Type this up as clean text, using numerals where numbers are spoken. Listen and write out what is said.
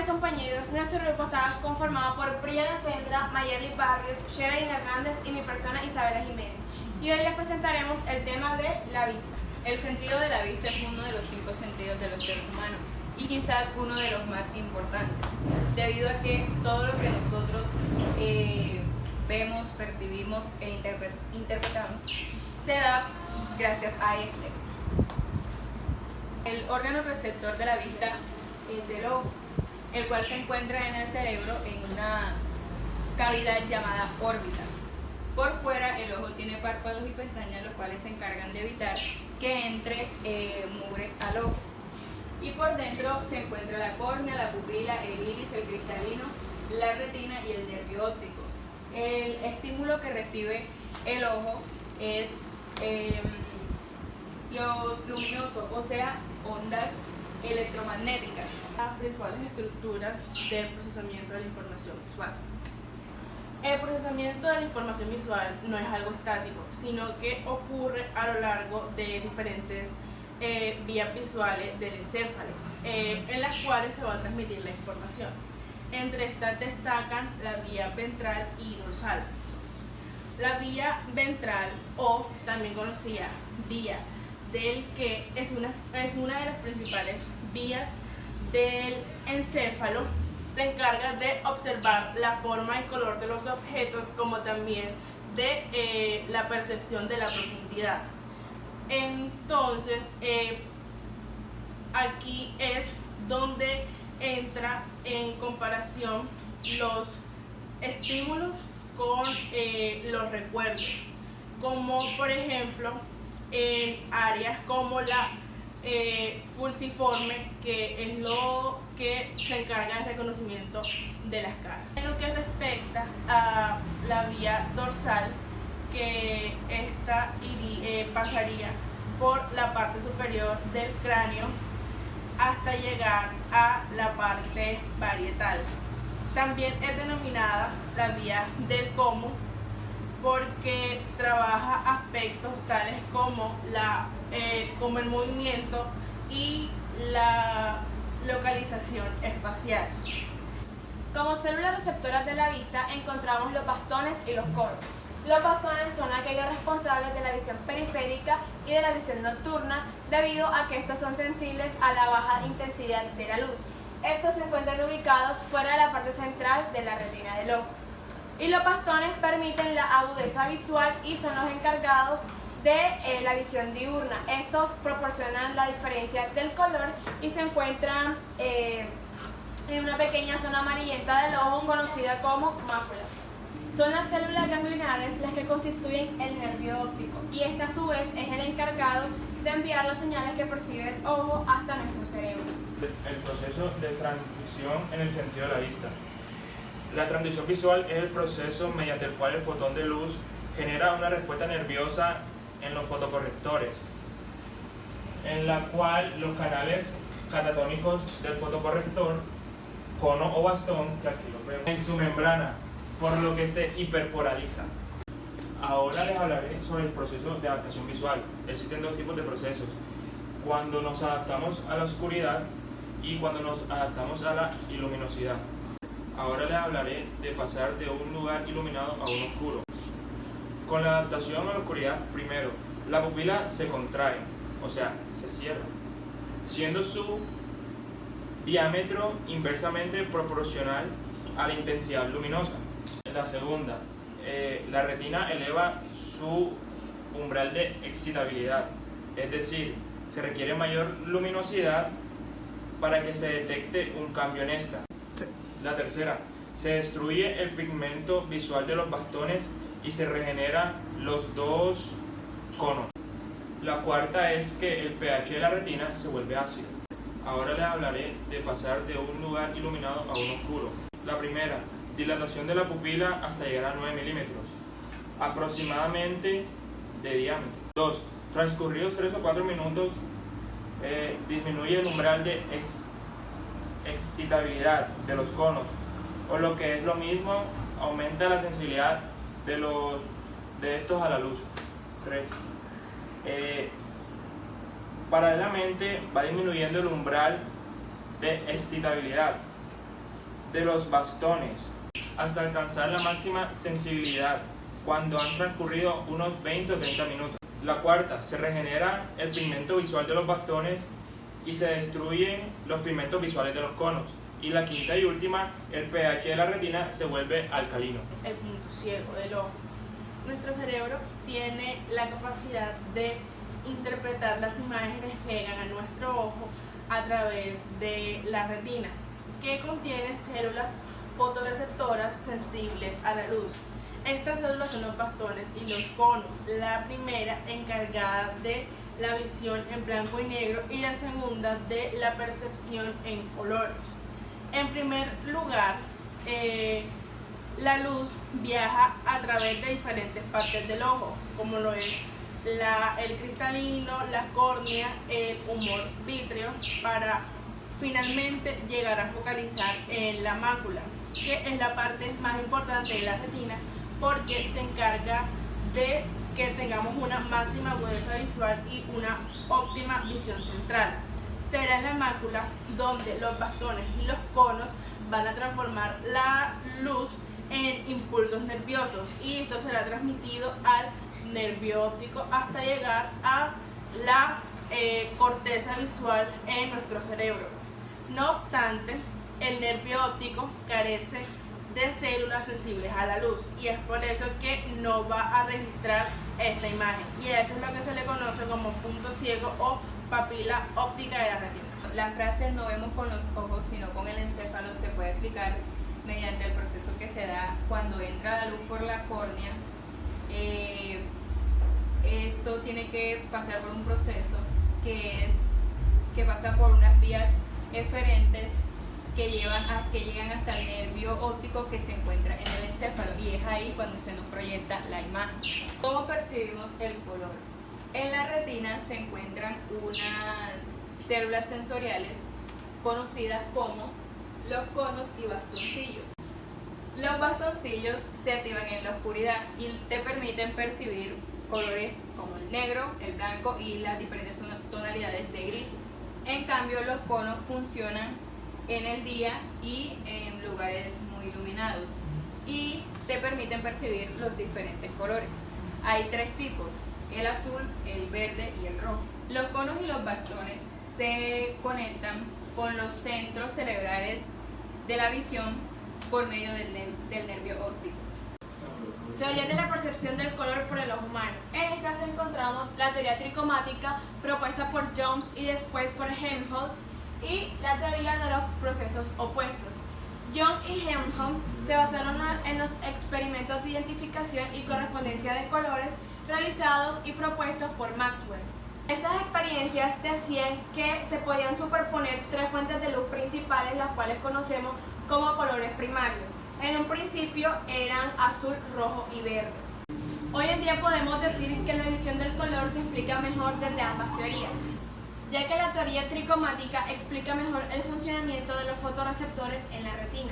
tardes, compañeros. Nuestro grupo está conformado por Briana Sendra, Mayerly Barrios, Sherilyn Hernández y mi persona Isabela Jiménez. Y hoy les presentaremos el tema de la vista. El sentido de la vista es uno de los 5 sentidos de los seres humanos y quizás uno de los más importantes, debido a que todo lo que nosotros vemos, percibimos e interpretamos se da gracias a este. El órgano receptor de la vista es el ojo, el cual se encuentra en el cerebro en una cavidad llamada órbita. Por fuera, el ojo tiene párpados y pestañas, los cuales se encargan de evitar que entre mugres al ojo. Y por dentro se encuentra la córnea, la pupila, el iris, el cristalino, la retina y el nervio óptico. El estímulo que recibe el ojo es los luminosos, o sea, ondas electromagnéticas. Las principales estructuras del procesamiento de la información visual. El procesamiento de la información visual no es algo estático, sino que ocurre a lo largo de diferentes vías visuales del encéfalo, en las cuales se va a transmitir la información. Entre estas destacan la vía ventral y dorsal. La vía ventral, o también conocida vía del que, es una de las principales vías del encéfalo. Se encarga de observar la forma y color de los objetos, como también de la percepción de la profundidad. Entonces, aquí es donde entra en comparación los estímulos con los recuerdos, como por ejemplo en áreas como la fusiforme, que es lo que se encarga del reconocimiento de las caras. En lo que respecta a la vía dorsal, que esta pasaría por la parte superior del cráneo hasta llegar a la parte parietal. También es denominada la vía del como, porque trabaja aspectos tales como el movimiento y la localización espacial. Como células receptoras de la vista encontramos los bastones y los conos. Los bastones son aquellos responsables de la visión periférica y de la visión nocturna, debido a que estos son sensibles a la baja intensidad de la luz. Estos se encuentran ubicados fuera de la parte central de la retina del ojo. Y los bastones permiten la agudeza visual y son los encargados de la visión diurna. Estos proporcionan la diferencia del color y se encuentran en una pequeña zona amarillenta del ojo conocida como mácula. Son las células ganglionares las que constituyen el nervio óptico, y este a su vez es el encargado de enviar las señales que percibe el ojo hasta nuestro cerebro. El proceso de transducción en el sentido de la vista. La transducción visual es el proceso mediante el cual el fotón de luz genera una respuesta nerviosa en los fotocorrectores, en la cual los canales catatónicos del fotocorrector, cono o bastón, que aquí lo vemos, en su membrana, por lo que se hiperpolariza. Ahora les hablaré sobre el proceso de adaptación visual. Existen dos tipos de procesos: cuando nos adaptamos a la oscuridad y cuando nos adaptamos a la luminosidad. Ahora les hablaré de pasar de un lugar iluminado a uno oscuro. Con la adaptación a la oscuridad, primero, la pupila se contrae, o sea, se cierra, siendo su diámetro inversamente proporcional a la intensidad luminosa. La segunda, la retina eleva su umbral de excitabilidad, es decir, se requiere mayor luminosidad para que se detecte un cambio en esta. La tercera, se destruye el pigmento visual de los bastones y se regenera los dos conos. La cuarta es que el pH de la retina se vuelve ácido. Ahora les hablaré de pasar de un lugar iluminado a uno oscuro. La primera, dilatación de la pupila hasta llegar a 9 milímetros, aproximadamente de diámetro. 2. Transcurridos 3 o 4 minutos, disminuye el umbral de excitabilidad de los conos, o lo que es lo mismo, aumenta la sensibilidad de estos a la luz. 3. Paralelamente va disminuyendo el umbral de excitabilidad. de los bastones hasta alcanzar la máxima sensibilidad cuando han transcurrido unos 20 o 30 minutos. La cuarta, se regenera el pigmento visual de los bastones y se destruyen los pigmentos visuales de los conos. Y la quinta y última, el pH de la retina se vuelve alcalino. El punto ciego del ojo. Nuestro cerebro tiene la capacidad de interpretar las imágenes que llegan a nuestro ojo a través de la retina, que contiene células fotorreceptoras sensibles a la luz. Estas células son los bastones y los conos, la primera encargada de la visión en blanco y negro y la segunda de la percepción en colores. En primer lugar, la luz viaja a través de diferentes partes del ojo, como lo es el cristalino, la córnea, el humor vítreo, para finalmente llegar a focalizar en la mácula, que es la parte más importante de la retina porque se encarga de que tengamos una máxima agudeza visual y una óptima visión central. Será en la mácula donde los bastones y los conos van a transformar la luz en impulsos nerviosos y esto será transmitido al nervio óptico hasta llegar a la corteza visual en nuestro cerebro. No obstante, el nervio óptico carece de células sensibles a la luz y es por eso que no va a registrar esta imagen, y eso es lo que se le conoce como punto ciego o papila óptica de la retina. La frase "no vemos con los ojos sino con el encéfalo" se puede explicar mediante el proceso que se da cuando entra la luz por la córnea. Esto tiene que pasar por un proceso que pasa por unas vías eferentes que llegan hasta el nervio óptico que se encuentra en el encéfalo, y es ahí cuando se nos proyecta la imagen. ¿Cómo percibimos el color? En la retina se encuentran unas células sensoriales conocidas como los conos y bastoncillos. Los bastoncillos se activan en la oscuridad y te permiten percibir colores como el negro, el blanco y las diferentes tonalidades de grises. En cambio, los conos funcionan en el día y en lugares muy iluminados y te permiten percibir los diferentes colores. Hay tres tipos: el azul, el verde y el rojo. Los conos y los bastones se conectan con los centros cerebrales de la visión por medio del nervio óptico. Teoría de la percepción del color por el ojo humano. En esta encontramos la teoría tricomática propuesta por Jones y después por Helmholtz, y la teoría de los procesos opuestos. Jones y Helmholtz se basaron en los experimentos de identificación y correspondencia de colores realizados y propuestos por Maxwell. Estas experiencias decían que se podían superponer tres fuentes de luz principales, las cuales conocemos como colores primarios. En un principio eran azul, rojo y verde. Hoy en día podemos decir que la visión del color se explica mejor desde ambas teorías, ya que la teoría tricomática explica mejor el funcionamiento de los fotorreceptores en la retina.